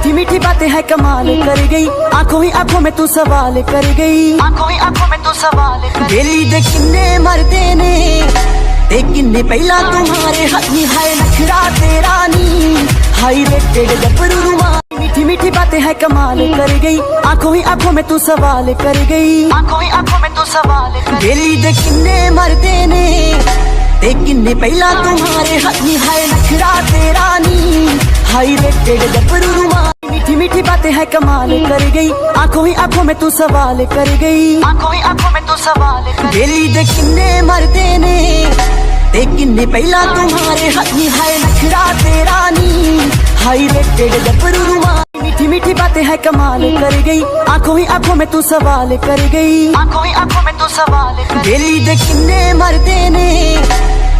मीठी मीठी बातें है कमाल कर गई, आंखों ही आंखों में तू सवाल कर गई, आंखों ही आंखों में तू सवाल। बेली दे किन्ने मरदे ने ते किन्ने पहला तुम्हारे हाथ में है नखरा तेरा नी, हाई रेटेड गबरू रुमाल। मीठी मीठी बातें है कमाल कर गई, आंखों ही आंखों में तू सवाल कर गई, आंखों ही आंखों में तू सवाल। बेली दे किन्ने मरदे ने ते किन्ने पहला तुम्हारे हाथ में है नखरा तेरा नी, हाई रेटेड गबरू रुमाल। मीठी मीठी बातें है कमाल कर गई, आंखों ही आंखों में तू सवाल कर गई, आंखों ही आंखों में तू सवाल। बेली दे किन्ने मरदे ने ते किन्ने पहला तुम्हारे हाथ में है नखरा तेरा नी, हाई रेटेड गबरू रुमाल। मीठी मीठी बातें है कमाल कर गई, आंखों ही आंखों में तू सवाल कर गई, आंखों ही आंखों में तू सवाल। बेली दे किन्ने मरदे ने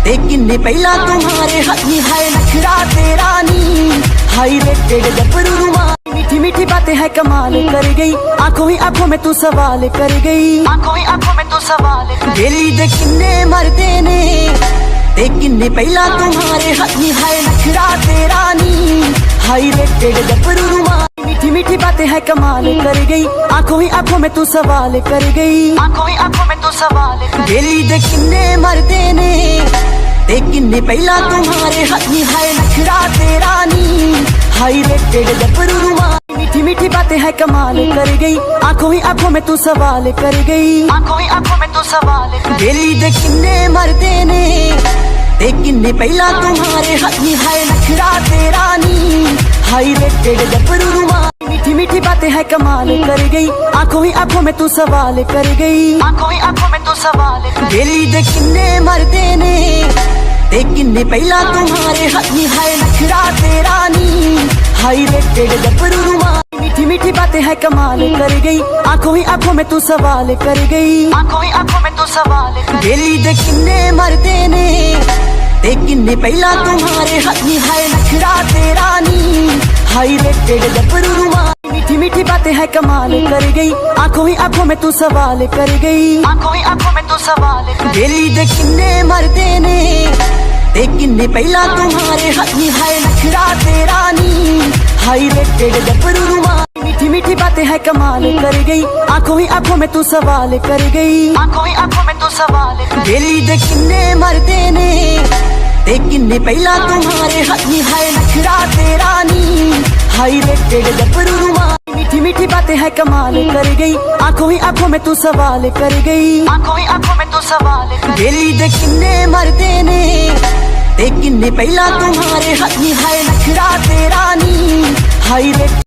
ते किन्ने पहला तुम्हारे हाथ में है नखरा तेरा नी, हाई रेटेड गबरू रुमाल। मीठी मीठी बातें है कमाल कर गई, आंखों ही आंखों में तू सवाल कर गई, आंखों ही आंखों में तू सवाल। बेली दे किन्ने मरदे ने ते किन्ने पहला तुम्हारे हाथ में है नखरा तेरा नी, हाई रेटेड गबरू रुमाल। मीठी मीठी बातें है कमाल कर गई, आंखों ही आंखों में तू सवाल कर गई, आंखों ही आंखों में तू सवाल। बेली दे किन्ने मरदे ने ते किन्ने पहला तुम्हारे हाथ में है नखरा तेरा नी, हाई रेटेड गबरू रुमाल। मीठी मीठी बातें है कमाल कर गई, आंखों ही आंखों में तू सवाल कर गई, आंखों ही आंखों में तू सवाल। बेली दे किन्ने मरदे ने ते किन्ने पहला तुम्हारे हाथ में है नखरा तेरा नी, हाई रेटेड गबरू रुमाल। मीठी मीठी बातें है कमाल कर गई, आंखों ही आंखों में तू सवाल कर गई, आंखों ही आंखों में तू सवाल। बेली दे किन्ने मरदे ने ते किन्ने पहला तुम्हारे हाथ में है नखरा तेरा नी, हाई रेटेड गबरू रुमाल। मीठी मीठी बातें है कमाल कर गई, आंखों ही आंखों में तू सवाल कर गई, आंखों ही आंखों में तू सवाल। बेली दे किन्ने मरदे ने ते किन्ने पहला तुम्हारे हाथ में है नखरा तेरा नी, हाई रेटेड गबरू रुमाल। मीठी मीठी बातें है कमाल कर गई, आंखों ही आंखों में तू सवाल कर गई, आंखों ही आंखों में तू सवाल। बेली दे किन्ने मरदे ने ते किन्ने पहला तुम्हारे हाथ में है नखरा तेरा नी, हाई रेटेड गबरू रुमाल। मीठी मीठी बातें है कमाल कर गई, आंखों ही आंखों में तू सवाल कर गई, आंखों ही आंखों में तू सवाल। बेली दे किन्ने मरदे ने ते किन्ने पहला तुम्हारे हाथ में है नखरा तेरा नी, हाई रेटेड गबरू रुमाल। मीठी मीठी बातें है कमाल कर गई, आंखों ही आंखों में तू सवाल कर गई, आंखों ही आंखों में तू सवाल। बेली दे किन्ने मरदे ने ते किन्ने पहला तुम्हारे हाथ में है नखरा तेरा नी, हाई रेटेड